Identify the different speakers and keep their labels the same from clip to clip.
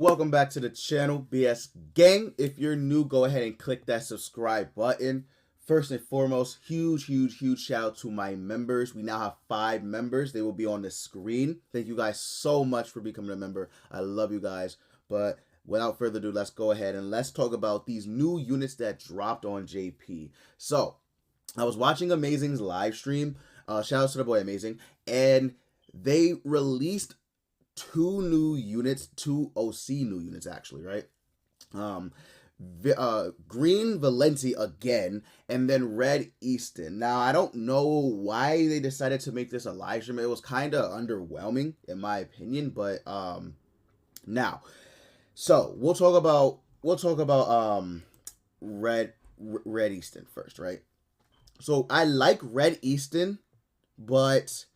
Speaker 1: Welcome back to the channel, BS Gang. If you're new, go ahead and click that subscribe button. First and foremost, huge shout out to my members. We now have 5 members. They will be on the screen. Thank you guys so much for becoming a member. I love you guys. But without further ado, let's go ahead and let's talk about these new units that dropped on JP. So, I was watching Amazing's live stream. Shout out to the boy Amazing. And they released two OC new units actually, right? Um, Green Valenti again, and then Red Eastin. Now I don't know why they decided to make this a live stream. It was kind of underwhelming in my opinion, but now, so we'll talk about Red Eastin first, right? So I like Red Eastin, but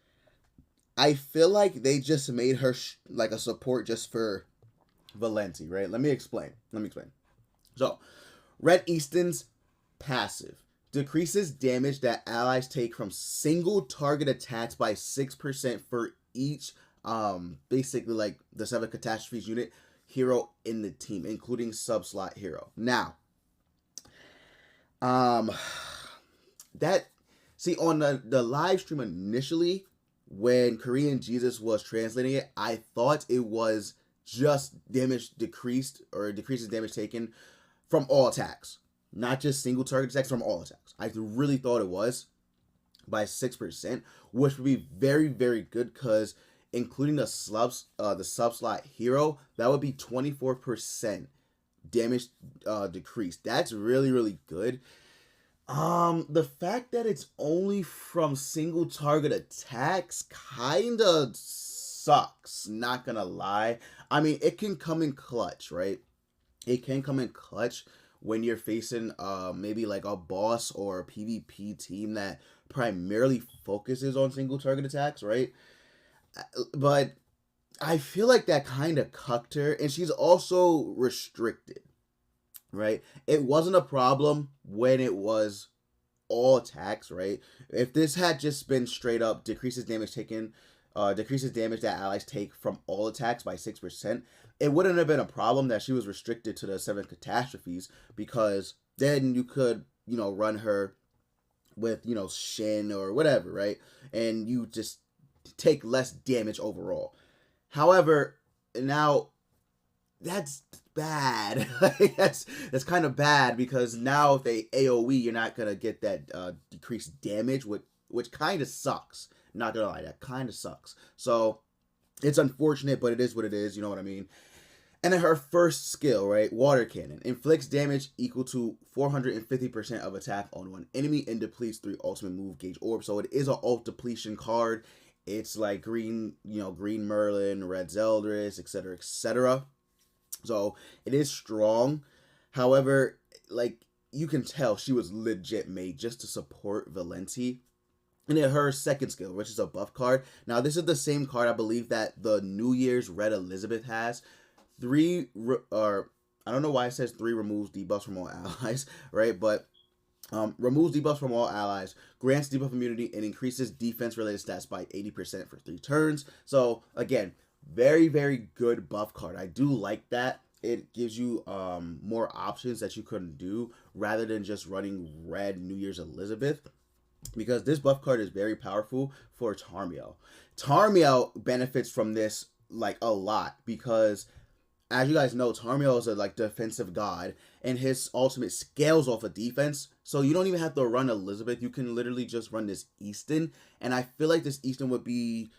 Speaker 1: I feel like they just made her like a support just for Valenti, right? Let me explain. So, Red Eastin's passive decreases damage that allies take from single target attacks by 6% for each basically like the 7 catastrophes unit hero in the team, including sub-slot hero. Now, um that see on the live stream initially when Korean Jesus was translating it, I thought it was just damage decreased or decreases damage taken from all attacks, not just single target attacks, from all attacks. I really thought it was by 6%, which would be very good because including the sub slot hero, that would be 24% damage decreased. That's really good. The fact that it's only from single target attacks kinda sucks, not gonna lie. I mean, it can come in clutch, right? It can come in clutch when you're facing maybe like a boss or a PvP team that primarily focuses on single target attacks, right? But I feel like that kind of cucked her, and she's also restricted, right? It wasn't a problem when it was all attacks, right? If this had just been straight up decreases damage taken, decreases damage that allies take from all attacks by 6%, it wouldn't have been a problem that she was restricted to the 7 catastrophes, because then you could, run her with, Shin or whatever, right? And you just take less damage overall. However, now that's bad. That's kind of bad, because now if they AOE, you're not gonna get that decreased damage, which kind of sucks. Not gonna lie, that kind of sucks. So it's unfortunate, but it is what it is. You know what I mean? And then her first skill, right? Water Cannon. Inflicts damage equal to 450% of attack on one enemy and depletes 3 ultimate move gauge orbs. So it is an ult depletion card. It's like green, green Merlin, red Zeldris, etc., etc. So it is strong. However, like, you can tell she was legit made just to support Valenti. And then her second skill, which is a buff card. Now, this is the same card I believe that the New Year's Red Elizabeth has. I don't know why it says 3 removes debuffs from all allies, right? But removes debuffs from all allies, grants debuff immunity, and increases defense-related stats by 80% for 3 turns. So, again, very good buff card. I do like that. It gives you more options that you couldn't do, rather than just running red New Year's Elizabeth, because this buff card is very powerful for Tarmiel. Tarmiel benefits from this like a lot, because as you guys know, Tarmiel is a like defensive god, and his ultimate scales off of defense. So you don't even have to run Elizabeth. You can literally just run this Eastin, and I feel like this Eastin would be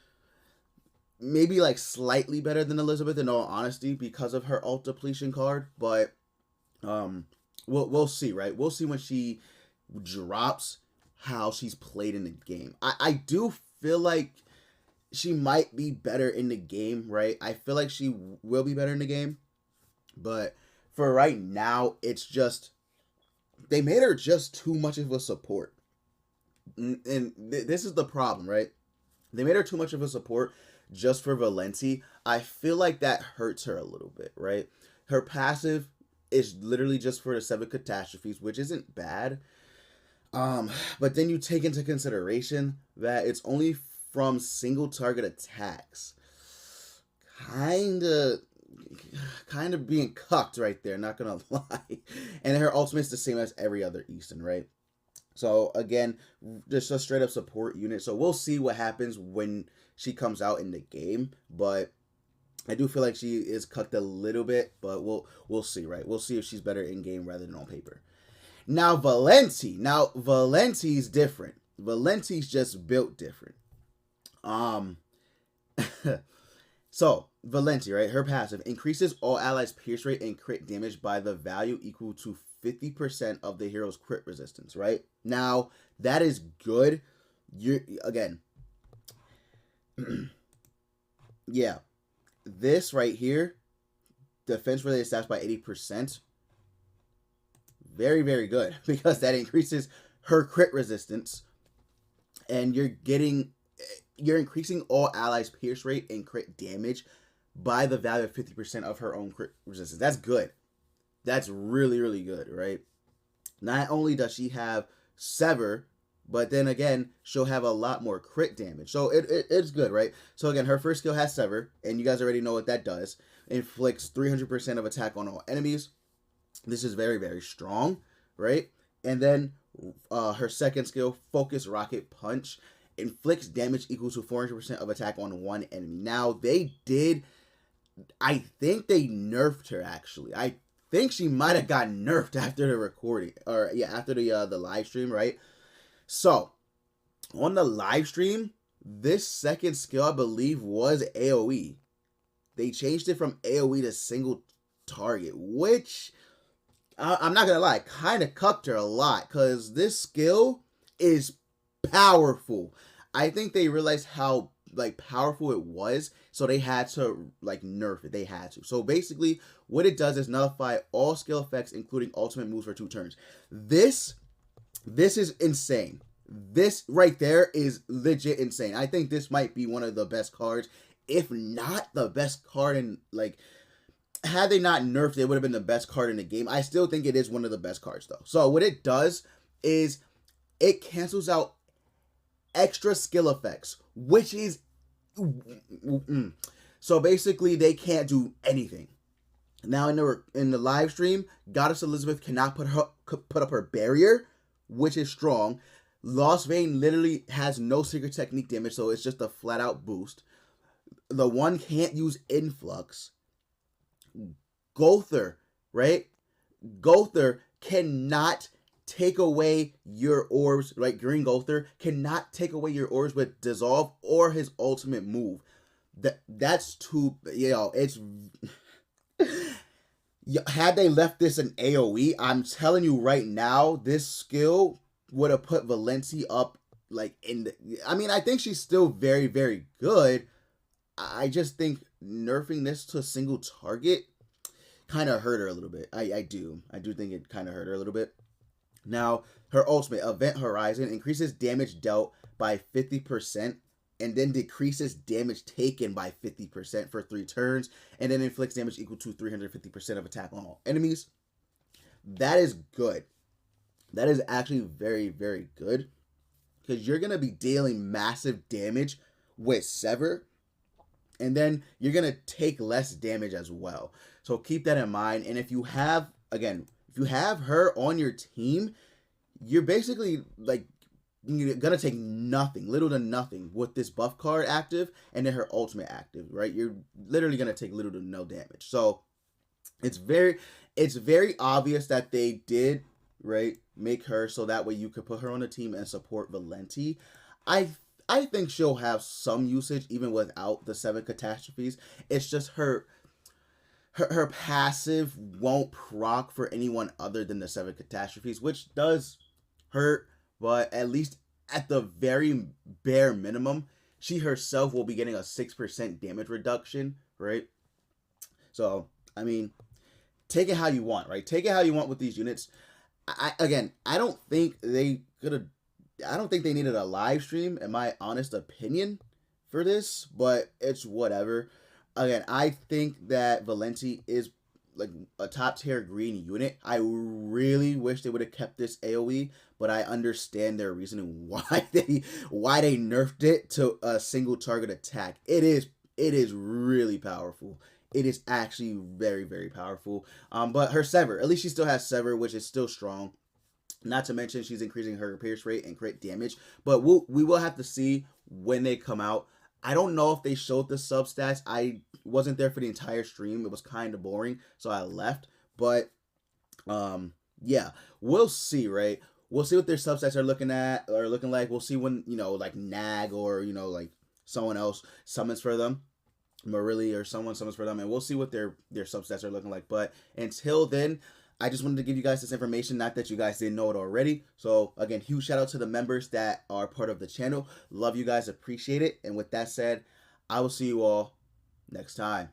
Speaker 1: maybe like slightly better than Elizabeth in all honesty, because of her ult depletion card. But we'll see, right? We'll see when she drops how she's played in the game. I do feel like she might be better in the game, right? I feel like she will be better in the game, but for right now, it's just they made her just too much of a support, and this is the problem, right? They made her too much of a support just for Valenti. I feel like that hurts her a little bit, right? Her passive is literally just for the 7 catastrophes, which isn't bad. But then you take into consideration that it's only from single target attacks. Kinda kind of being cucked right there, not gonna lie. And her ultimate's the same as every other Eastin, right? So again, just a straight up support unit. So we'll see what happens when she comes out in the game, but I do feel like she is cucked a little bit, but we'll see, right? We'll see if she's better in game rather than on paper. Now Valenti's different. Valenti's just built different. Um So, Valenti, right? Her passive increases all allies' pierce rate and crit damage by the value equal to 50% of the hero's crit resistance, right? Now, that is good. You again, yeah. This right here, defense related stats by 80%. Very, very good because that increases her crit resistance, and you're increasing all allies' pierce rate and crit damage by the value of 50% of her own crit resistance. That's good. That's really, really good, right? Not only does she have Sever, but then again, she'll have a lot more crit damage. So it's good, right? So again, her first skill has Sever, and you guys already know what that does. Inflicts 300% of attack on all enemies. This is very, very strong, right? And then her second skill, Focus Rocket Punch, inflicts damage equal to 400% of attack on one enemy. Now, I think they nerfed her, actually. I think she might have gotten nerfed after the recording, or yeah, after the live stream, right? So, on the live stream, this second skill, I believe, was AoE. They changed it from AoE to single target, which, I'm not gonna lie, kind of cucked her a lot, because this skill is powerful. I think they realized how powerful it was, so they had to nerf it. They had to. So basically, what it does is nullify all skill effects, including ultimate moves for 2 turns. This is insane. This right there is legit insane. I think this might be one of the best cards, if not the best card in had they not nerfed it, would have been the best card in the game. I still think it is one of the best cards though. So what it does is it cancels out extra skill effects, which is so basically they can't do anything. Now in the live stream, Goddess Elizabeth cannot put up her barrier, which is strong. Lost Vein literally has no secret technique damage, so it's just a flat out boost. The one can't use influx. Gother, right? Gother cannot take away your orbs, right? Green Gother cannot take away your orbs with dissolve or his ultimate move. That's too, it's had they left this in AoE, I'm telling you right now, this skill would have put Valenti up I think she's still very, very good. I just think nerfing this to a single target kind of hurt her a little bit. I do think it kind of hurt her a little bit. Now, her ultimate, Event Horizon, increases damage dealt by 50% and then decreases damage taken by 50% for 3 turns, and then inflicts damage equal to 350% of attack on all enemies. That is good. That is actually very, very good, because you're going to be dealing massive damage with Sever, and then you're going to take less damage as well. So keep that in mind. And if you have her on your team, you're basically you're gonna take little to nothing with this buff card active and then her ultimate active, right? You're literally gonna take little to no damage. So it's very obvious that they did, right, make her so that way you could put her on the team and support Valenti. I think she'll have some usage even without the 7 catastrophes. It's just her passive won't proc for anyone other than the 7 catastrophes, which does hurt, but at least at the very bare minimum, she herself will be getting a 6% damage reduction, right? So, I mean, take it how you want, right? Take it how you want with these units. I don't think they needed a live stream, in my honest opinion, for this, but it's whatever. Again, I think that Valenti is a top tier green unit. I really wish they would have kept this AoE, but I understand their reasoning why they nerfed it to a single target attack. It is really powerful. it is actually very, very powerful. But her Sever, at least she still has Sever, which is still strong. Not to mention she's increasing her pierce rate and crit damage. But we will have to see when they come out. I don't know if they showed the substats. I wasn't there for the entire stream. It was kind of boring, so I left. But yeah, we'll see, right? We'll see what their substats are looking like. We'll see when, like Nag or, like someone else summons for them. Marilli or someone summons for them, and we'll see what their substats are looking like. But until then, I just wanted to give you guys this information, not that you guys didn't know it already. So again, huge shout out to the members that are part of the channel. Love you guys, appreciate it. And with that said, I will see you all next time.